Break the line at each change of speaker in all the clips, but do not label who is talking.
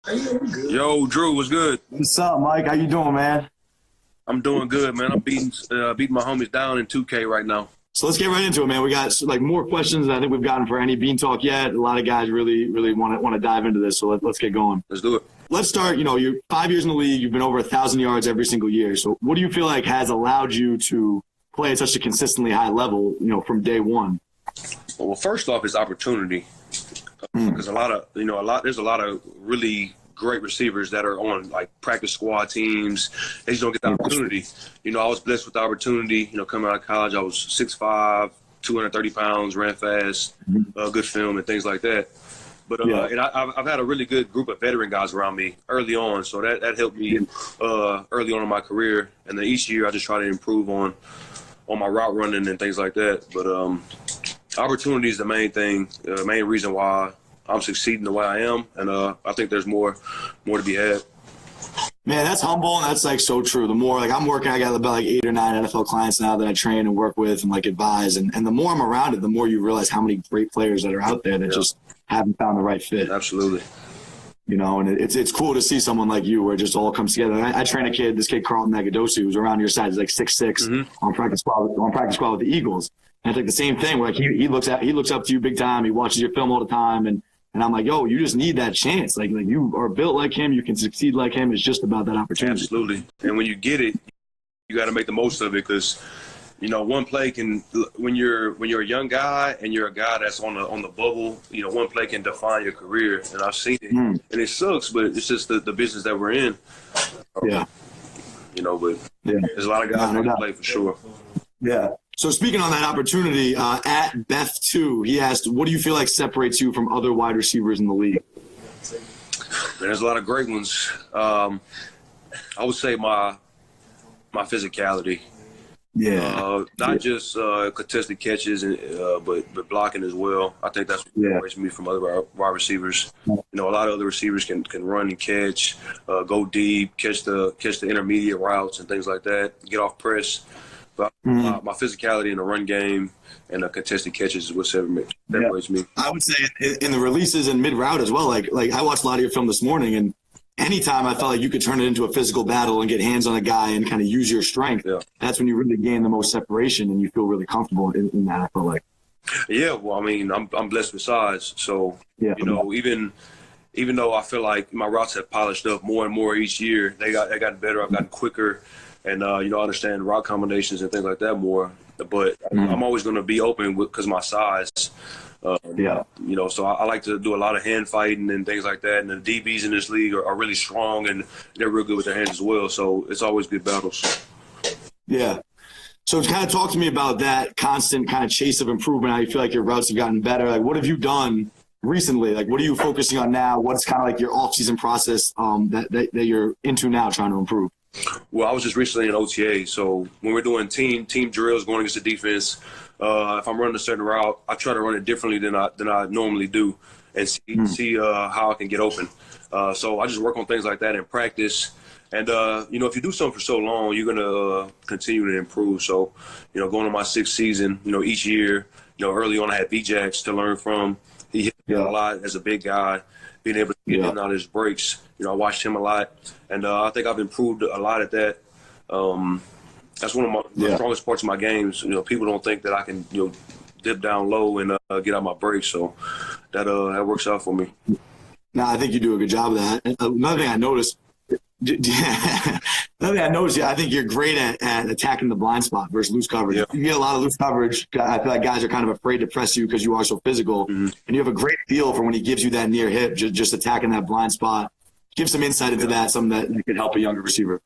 Yo, Drew, what's good?
What's up, Mike? How you doing, man?
I'm doing good, man. I'm beating my homies down in 2K right now.
So let's get right into it, man. We got like more questions than I think we've gotten for any Bean Talk yet. A lot of guys really want to dive into this, so let's get going.
Let's do it.
Let's start. You're 5 years in the league. You've been over 1,000 yards every single year. So what do you feel like has allowed you to play at such a consistently high level, from day one?
Well, first off, it's opportunity. Because there's a lot of really great receivers that are on like practice squad teams. They just don't get the opportunity. I was blessed with the opportunity. Coming out of college, I was 6'5", 230 pounds, ran fast, good film and things like that. But and I've had a really good group of veteran guys around me early on, so that helped me early on in my career. And then each year I just try to improve on my route running and things like that. But opportunity is the main thing, the main reason why I'm succeeding the way I am, and I think there's more to be had.
Man, that's humble, and that's like so true. The more I'm working, I got about like 8 or 9 NFL clients now that I train and work with and advise, and the more I'm around it, the more you realize how many great players that are out there that just haven't found the right fit.
Absolutely.
And it's cool to see someone like you where it just all comes together. I train this kid Carlton Agadosu, who's around your size, like 6'6", on practice squad with the Eagles. And it's like the same thing where he looks up to you big time. He watches your film all the time, and I'm like, yo, you just need that chance. Like you are built like him. You can succeed like him. It's just about that opportunity.
Absolutely. And when you get it, you got to make the most of it because, one play can, when you're a young guy and you're a guy that's on the bubble, one play can define your career. And I've seen it. And it sucks, but it's just the business that we're in.
Yeah.
But there's a lot of guys that play for sure.
Yeah. So speaking on that opportunity, at Beth2, he asked, what do you feel like separates you from other wide receivers in the league?
There's a lot of great ones. I would say my physicality.
Yeah.
Not just contested catches, but blocking as well. I think that's what separates me from other wide receivers. A lot of other receivers can run and catch, go deep, catch the intermediate routes and things like that, get off press. But my physicality in the run game and the contested catches is what separates me.
I would say in the releases and mid-route as well. Like I watched a lot of your film this morning, and anytime I felt like you could turn it into a physical battle and get hands on a guy and kind of use your strength, that's when you really gain the most separation and you feel really comfortable in that, I feel like.
Yeah, well, I mean, I'm blessed with size. So, even though I feel like my routes have polished up more and more each year, they got better. I've gotten quicker. And, I understand route combinations and things like that more. But I'm always going to be open because of my size. So I like to do a lot of hand fighting and things like that. And the DBs in this league are really strong, and they're real good with their hands as well. So it's always good battles. Yeah.
So kind of talk to me about that constant kind of chase of improvement, how you feel like your routes have gotten better. Like, what have you done recently? Like, what are you focusing on now? What's kind of like your off-season process that you're into now trying to improve?
Well, I was just recently in OTA, so when we're doing team drills going against the defense, if I'm running a certain route, I try to run it differently than I normally do, and see how I can get open. So I just work on things like that in practice, and if you do something for so long, you're gonna continue to improve. So going to my 6th season, each year, early on I had B-Jax to learn from. He hit me a lot as a big guy, being able to get in and out of his breaks. I watched him a lot, and I think I've improved a lot at that. That's one of my strongest parts of my games. People don't think that I can, dip down low and get out my breaks, so that works out for me.
No, I think you do a good job of that. Another thing I noticed, I think you're great at attacking the blind spot versus loose coverage. Yeah. You get a lot of loose coverage. I feel like guys are kind of afraid to press you because you are so physical, and you have a great feel for when he gives you that near hip, just attacking that blind spot. Give some insight into that, something that could help a younger receiver.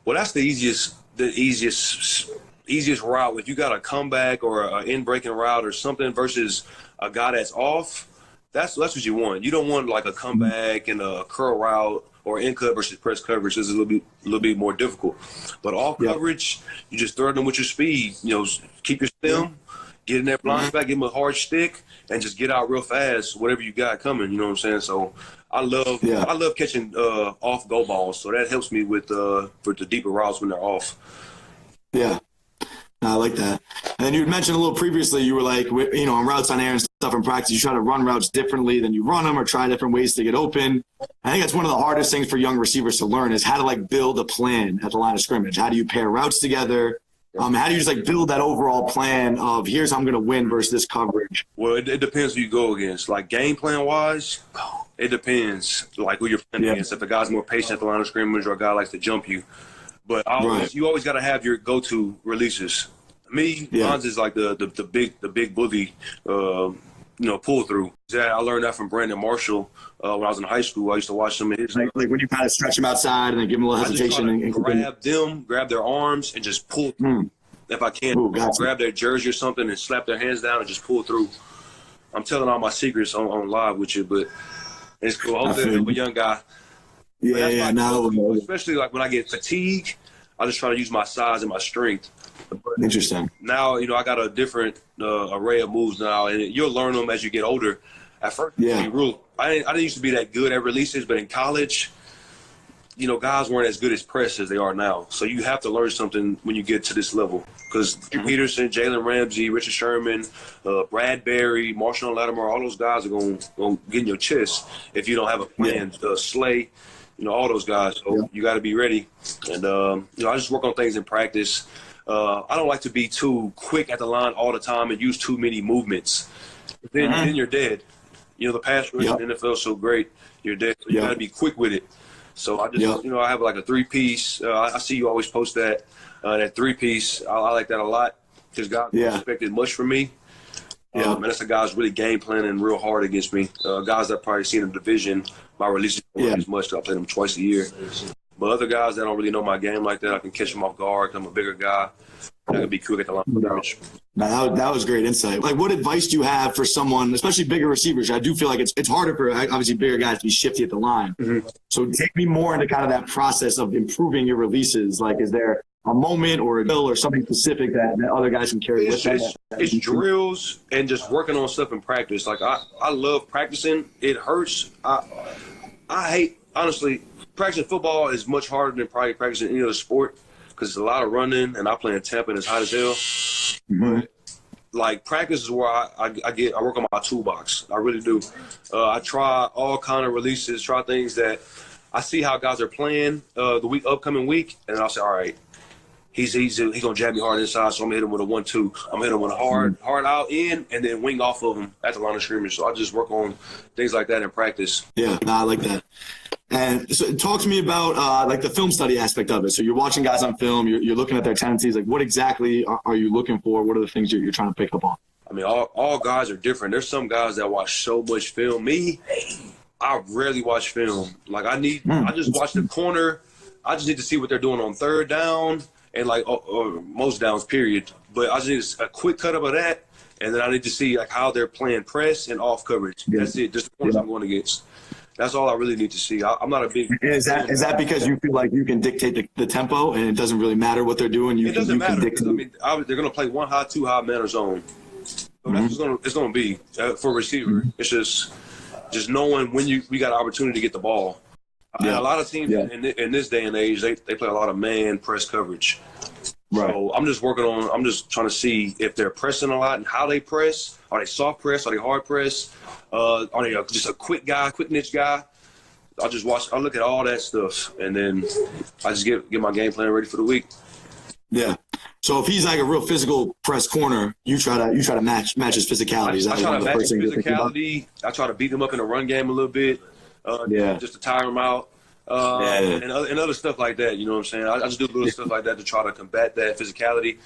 Well, that's the easiest route. If you got a comeback or an in-breaking route or something versus a guy that's off, that's what you want. You don't want like a comeback and a curl route or in-cut versus press coverage. It's a little bit more difficult. But off coverage, you just throw them with your speed. Keep your stem, get in that blind spot, give him a hard stick, and just get out real fast, whatever you got coming. You know what I'm saying? So I love catching off go balls, so that helps me with the deeper routes when they're off.
Yeah. I like that. And then you had mentioned a little previously, you were like, you know, on routes on air and stuff in practice, you try to run routes differently than you run them or try different ways to get open. I think that's one of the hardest things for young receivers to learn is how to like build a plan at the line of scrimmage. How do you pair routes together? How do you just like build that overall plan of here's how I'm going to win versus this coverage?
Well, it depends who you go against. Like game plan wise, it depends like who you're playing against. If a guy's more patient at the line of scrimmage or a guy likes to jump you. But you always got to have your go-to releases. Mine's is like the big boogie, pull through. I learned that from Brandon Marshall when I was in high school. I used to watch some of his.
Like when you kind of stretch them outside and then give them a little hesitation and
grab their arms and just pull through. If I can, grab their jersey or something and slap their hands down and just pull through. I'm telling all my secrets on live with you, but it's cool. Hopefully, I'm a young guy. Especially like when I get fatigued, I just try to use my size and my strength.
Interesting.
Now, I got a different array of moves now, and you'll learn them as you get older. At first, I didn't used to be that good at releases, but in college, guys weren't as good as press as they are now. So you have to learn something when you get to this level. Because Peterson, Jalen Ramsey, Richard Sherman, Bradbury, Marshall Lattimore, all those guys are going to get in your chest if you don't have a plan. Slay, all those guys. So you got to be ready. And, I just work on things in practice. I don't like to be too quick at the line all the time and use too many movements. Then you're dead. The pass rush in the NFL is so great, you're dead. So you got to be quick with it. So I just, I have like a 3-piece. I see you always post that 3-piece. I like that a lot because God expected much from me. And that's a guy's really game planning real hard against me. Guys that probably seen in the division, my releases weren't as much. I play them twice a year. But other guys that don't really know my game like that, I can catch them off guard. I'm a bigger guy. I can be quick at the line of scrimmage.
Now, that was great insight. Like, what advice do you have for someone, especially bigger receivers? I do feel like it's harder for, obviously, bigger guys to be shifty at the line. Mm-hmm. So take me more into kind of that process of improving your releases. Like, is there a moment or a drill or something specific that other guys can carry with them?
It's drills and just working on stuff in practice. Like, I love practicing. It hurts. I hate, honestly, practicing football is much harder than probably practicing any other sport because it's a lot of running, and I play in Tampa and it's hot as hell. Mm-hmm. Like, practice is where I work on my toolbox. I really do. I try all kind of releases, try things that I see how guys are playing the upcoming week, and then I'll say, all right, he's gonna jab me hard inside, so I'm gonna hit him with a 1-2. I'm gonna hit him with a hard out in, and then wing off of him at the line of scrimmage. So I just work on things like that in practice.
Yeah, I like that. And so talk to me about like the film study aspect of it. So you're watching guys on film, you're looking at their tendencies. Like, what exactly are you looking for? What are the things you're trying to pick up on?
I mean, all guys are different. There's some guys that watch so much film. Me, I rarely watch film. Like, I just watch the corner. I just need to see what they're doing on third down and or most downs, period. But I just need a quick cut up of that, and then I need to see like how they're playing press and off coverage. That's it. Just the corners I'm going against. That's all I really need to see. I'm not a big.
Is that because you feel like you can dictate the tempo and it doesn't really matter what they're doing?
It doesn't matter. They're going to play 1 high, 2 high man or zone. So that's what it's going to be for a receiver. It's just knowing when we got an opportunity to get the ball. A lot of teams in this day and age, they play a lot of man press coverage. Right. So I'm just trying to see if they're pressing a lot and how they press. Are they soft press? Are they hard press? Are they just a quick niche guy? I look at all that stuff, and then I just get my game plan ready for the week.
Yeah. So if he's like a real physical press corner, you try to match his physicality.
I try to match his physicality. I try to beat him up in the run game a little bit, just to tire him out. And other stuff like that, you know what I'm saying? I just do little stuff like that to try to combat that physicality,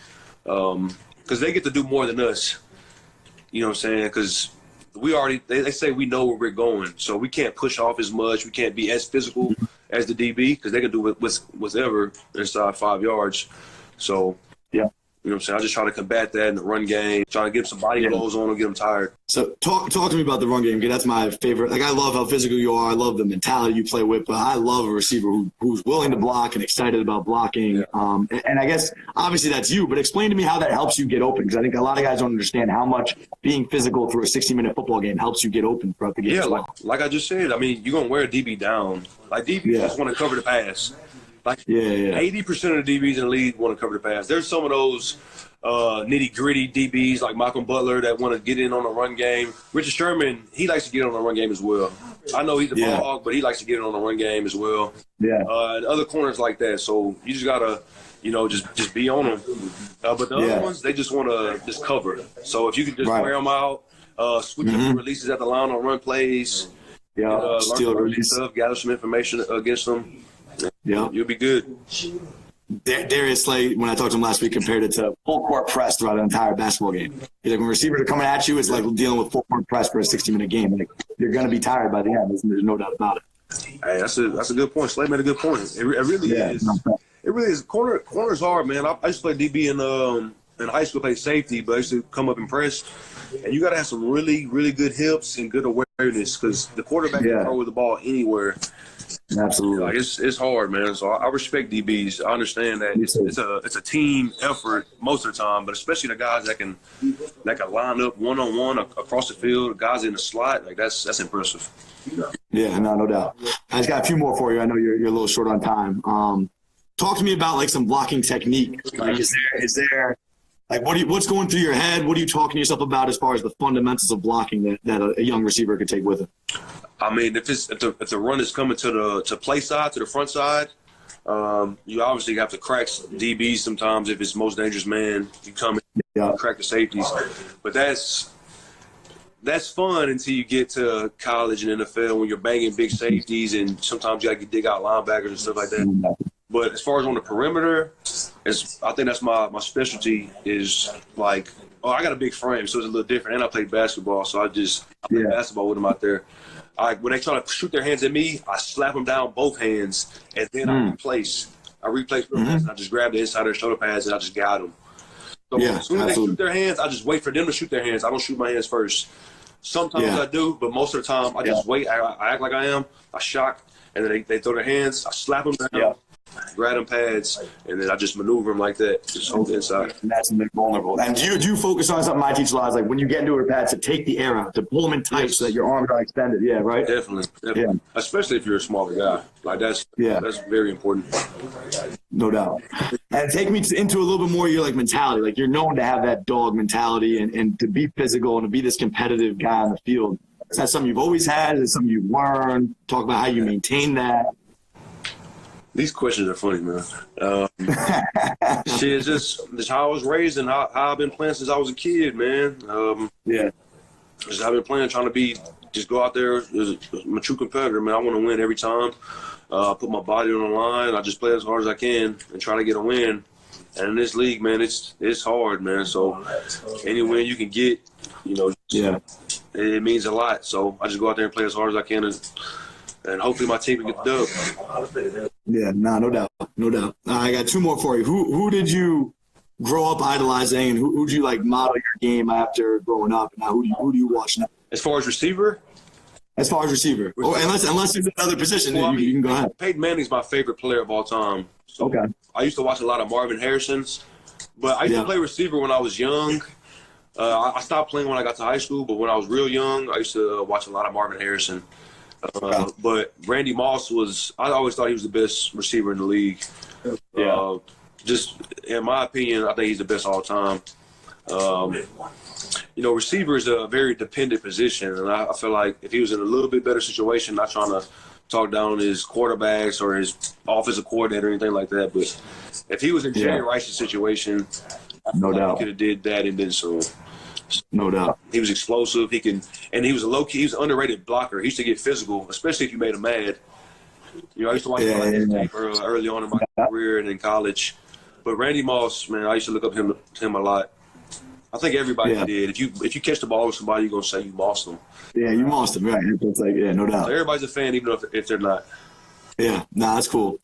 because they get to do more than us, you know what I'm saying? Because they say we know where we're going, so we can't push off as much, we can't be as physical as the DB, because they can do it with whatever inside 5 yards. So you know what I'm saying? I just try to combat that in the run game, trying to get some body blows on them, get them tired.
So talk to me about the run game, because that's my favorite. Like, I love how physical you are. I love the mentality you play with, but I love a receiver who's willing to block and excited about blocking. Yeah. And I guess, obviously, that's you, but explain to me how that helps you get open, because I think a lot of guys don't understand how much being physical through a 60-minute football game helps you get open throughout the game.
Yeah, like I just said, I mean, you're going to wear a DB down. Like, DB just want to cover the pass. Like 80% of the DBs in the league want to cover the pass. There's some of those nitty-gritty DBs like Malcolm Butler that want to get in on the run game. Richard Sherman, he likes to get on the run game as well. I know he's a ball hog, but he likes to get in on the run game as well.
Yeah.
And other corners like that. So you just got to, just be on them. But the other ones, they just want to just cover. So if you can just wear them out, switch up the releases at the line on run plays,
steal release
stuff, gather some information against them. You'll be good.
Darius Slay, when I talked to him last week, compared it to full court press throughout an entire basketball game. He's like, when receivers are coming at you, it's like dealing with full court press for a 60-minute game. Like, you're going to be tired by the end. There's no doubt about it.
Hey, that's a good point. Slay made a good point. It really is. It really is. Corner's hard, man. I used to play DB in high school, play safety, but I used to come up and press. And you got to have some really, really good hips and good awareness because the quarterback can throw the ball anywhere.
Absolutely.
Like it's hard, man. So I respect DBs. I understand that it's a team effort most of the time, but especially the guys that can line up one-on-one across the field, the guys in the slot, like that's impressive.
Yeah, no doubt. I just got a few more for you. I know you're a little short on time. Talk to me about like some blocking technique. Like is there like what's going through your head? What are you talking to yourself about as far as the fundamentals of blocking that a young receiver could take with him?
I mean, if the run is coming to play side, to the front side, you obviously have to crack DBs sometimes. If it's most dangerous man, you come and crack the safeties. But that's fun until you get to college and NFL when you're banging big safeties and sometimes you got to dig out linebackers and stuff like that. But as far as on the perimeter, I think that's my specialty is like, I got a big frame, so it's a little different. And I play basketball, so I play basketball with them out there. When they try to shoot their hands at me, I slap them down both hands, and then I replace and I just grab the inside of their shoulder pads and I just guide them. So as soon as they shoot their hands, I just wait for them to shoot their hands. I don't shoot my hands first. Sometimes I do, but most of the time I just wait. I act like I am. I shock, and then they throw their hands. I slap them down. Grab them pads, and then I just maneuver them like that. Just hold the inside.
And that's vulnerable. And do you focus on something I teach a lot? Is like when you get into a pad to take the air out, to pull them in tight so that your arms are extended. Yeah, right?
Definitely. Yeah. Especially if you're a smaller guy. Like that's very important.
No doubt. And take me into a little bit more of your like mentality. Like you're known to have that dog mentality and to be physical and to be this competitive guy on the field. Is that something you've always had? Is it something you've learned? Talk about how you maintain that.
These questions are funny, man. Shit, just how I was raised and how I've been playing since I was a kid, man. Just I've been playing, trying to just go out there as a true competitor, man. I want to win every time. Put my body on the line. I just play as hard as I can and try to get a win. And in this league, man, it's hard, man. So any win you can get, it means a lot. So I just go out there and play as hard as I can and hopefully my team can get the dub.
Yeah, no doubt. I got two more for you. Who did you grow up idolizing, and who did you like model your game after growing up? And now who do you watch now?
As far as receiver?
Unless there's another position, you can go ahead.
Peyton Manning's my favorite player of all time. So
okay.
I used to watch a lot of Marvin Harrison's, but I used to play receiver when I was young. I stopped playing when I got to high school, but when I was real young, I used to watch a lot of Marvin Harrison. But Randy Moss I always thought he was the best receiver in the league. Just in my opinion, I think he's the best all time. Receiver is a very dependent position, and I feel like if he was in a little bit better situation, not trying to talk down on his quarterbacks or his offensive coordinator or anything like that, but if he was in Jerry Rice's situation,
no doubt
he could have did that and then some.
No doubt.
He was explosive. He was a low-key, he was an underrated blocker. He used to get physical, especially if you made him mad. I used to watch his tape early on in my career and in college. But Randy Moss, man, I used to look up to him a lot. I think everybody did. If you catch the ball with somebody, you're gonna say you mossed them.
Yeah, you mossed them, right? It's like, no doubt.
So everybody's a fan, even if they're not.
Yeah, that's cool.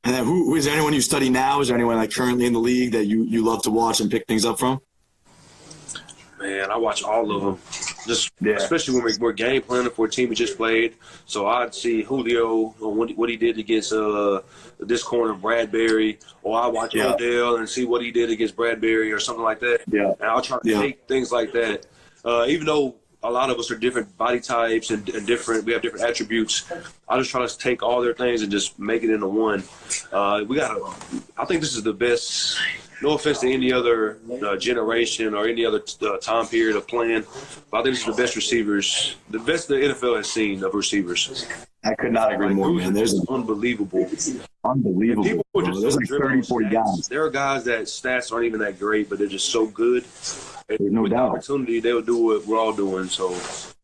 And then who is there anyone you study now? Is there anyone like currently in the league that you love to watch and pick things up from?
Man, I watch all of them. Especially when we're game planning for a team we just played. So I'd see Julio on what he did against this corner Bradbury, or I watch Odell and see what he did against Bradbury or something like that. Yeah, and I'll try to take things like that. Even though a lot of us are different body types and different. We have different attributes. I just try to take all their things and just make it into one. I think this is the best. No offense to any other generation or any other time period of playing, but I think this is the best receivers, the best the NFL has seen of receivers.
I could not agree more, man. There's
unbelievable.
Unbelievable. There's like 30, 40 guys.
There are guys that stats aren't even that great, but they're just so good.
There's no
With
doubt.
The opportunity, they'll do what we're all doing. So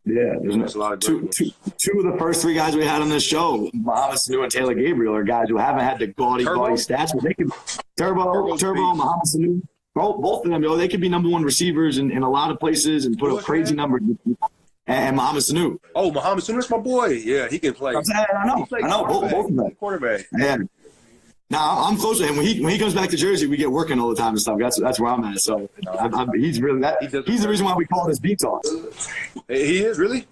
yeah, there's
a lot of
two of the first 3 guys we had on this show, Mohamed Sanu and Taylor Gabriel, are guys who haven't had the gaudy stats, but they can Turbo, Mohamed Sanu, both of them, they could be number 1 receivers in a lot of places and put up crazy numbers. And Mohamed Sanu.
Oh, Mohamed Sanu, that's my boy. Yeah, he can play.
I know, both of them.
Quarterback.
Yeah. Now I'm close to him. When he comes back to Jersey, we get working all the time and stuff. That's where I'm at. So he's really he's the reason why we call this Detox.
He is really.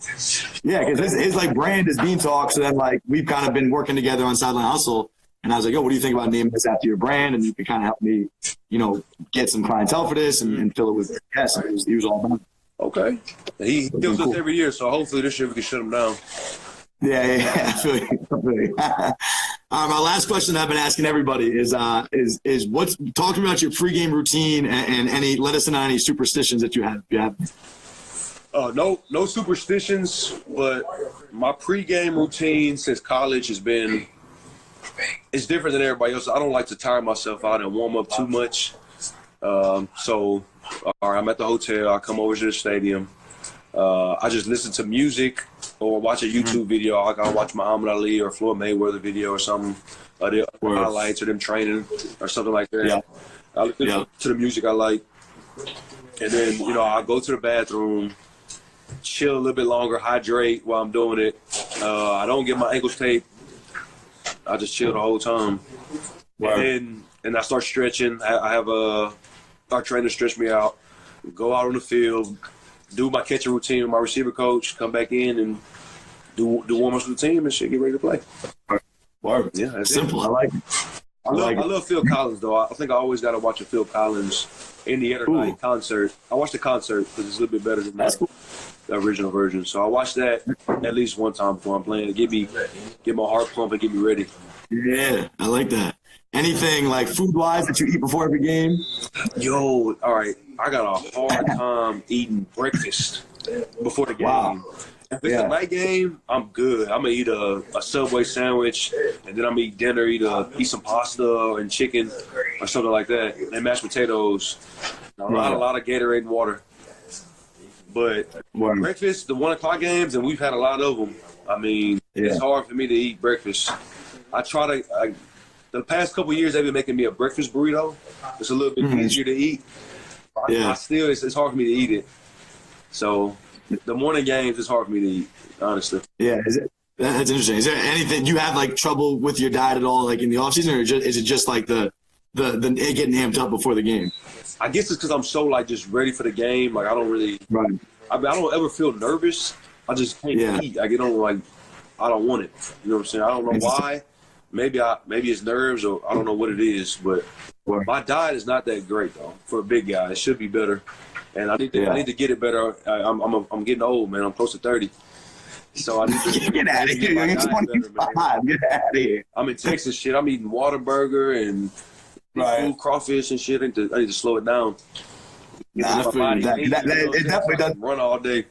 Yeah, because his like brand is Bean Talk. So then like we've kind of been working together on Sideline Hustle, and I was like, yo, what do you think about naming this after your brand? And you can kind of help me, get some clientele for this and fill it with guests. He was all about it.
Okay. He kills us every year, so hopefully this year we can shut him down.
Yeah. I feel you. My last question I've been asking everybody is what's talk to me about your pregame routine and let us in on any superstitions that you have.
No superstitions, but my pregame routine since college has been it's different than everybody else. I don't like to tire myself out and warm up too much. So I'm at the hotel. I come over to the stadium. I just listen to music or watch a YouTube video. Like I'll watch Muhammad Ali or Floyd Mayweather video or something, or the highlights or them training or something like that. Yeah. I listen to the music I like. And then, I'll go to the bathroom, chill a little bit longer, hydrate while I'm doing it. I don't get my ankles taped. I just chill the whole time. And I start stretching. I have our trainer stretch me out, go out on the field, do my catching routine with my receiver coach, come back in and do warm-ups with the team and shit, get ready to play.
Word.
Yeah, that's
simple. It. I like it. I
love Phil Collins, though. I think I always got to watch a Phil Collins Indiana night concert. I watched the concert because it's a little bit better than the original version. So I watch that at least one time before I'm playing to get my heart pumping, get me ready.
Yeah, I like that. Anything like food-wise that you eat before every game?
Yo, all right. I got a hard time eating breakfast before the game.
Wow.
If it's a night game, I'm good. I'm going to eat a Subway sandwich, and then I'm going to eat dinner, eat some pasta and chicken or something like that, and mashed potatoes. A lot of Gatorade and water. But breakfast, the 1 o'clock games, and we've had a lot of them. I mean, it's hard for me to eat breakfast. I try to the past couple of years, they've been making me a breakfast burrito. It's a little bit easier to eat. I still, it's hard for me to eat it. So the morning games, it's hard for me to eat, honestly.
Yeah, that's interesting. Is there anything you have like trouble with your diet at all, like in the off season, or is it just like the getting amped up before the game?
I guess it's because I'm so like just ready for the game. Like I don't really.
Right.
I don't ever feel nervous. I just can't eat. I get on like I don't want it. You know what I'm saying? I don't know why. Maybe it's nerves or I don't know what it is, but my diet is not that great though for a big guy. It should be better, and I need to get it better. I'm getting old, man. I'm close to 30, so I need to
get out of here. You're 25. Get out of here.
I'm in Texas, shit. I'm eating Whataburger and food, crawfish and shit. I need to slow it down.
It definitely does
run all day.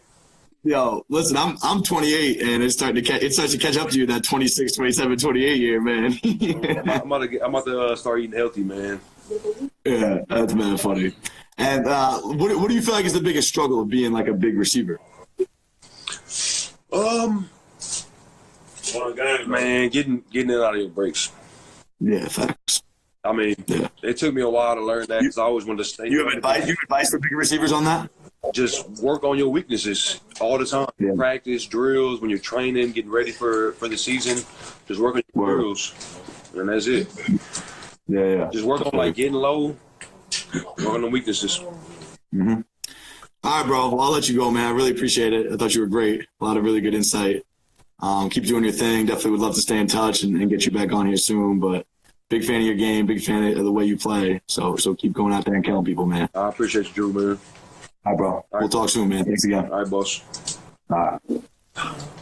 Yo, listen, I'm 28, and it starts to catch up to you that 26, 27, 28 year, man.
I'm about to start eating healthy, man.
Yeah, that's man funny. And what do you feel like is the biggest struggle of being like a big receiver?
Man, getting it out of your breaks.
Yeah, facts.
I mean, it took me a while to learn that because I always wanted to stay.
You have advice for big receivers on that?
Just work on your weaknesses all the time. Yeah. Practice, drills, when you're training, getting ready for the season. Just work on your drills, and that's it.
Yeah.
Just work on like getting low, work on the weaknesses.
Mm-hmm. All right, bro. Well, I'll let you go, man. I really appreciate it. I thought you were great. A lot of really good insight. Keep doing your thing. Definitely would love to stay in touch and get you back on here soon. But big fan of your game. Big fan of the way you play. So keep going out there and killing people, man.
I appreciate you, Drew, man.
All right, bro. We'll talk soon, man. Thanks again.
All right, boss.
All right.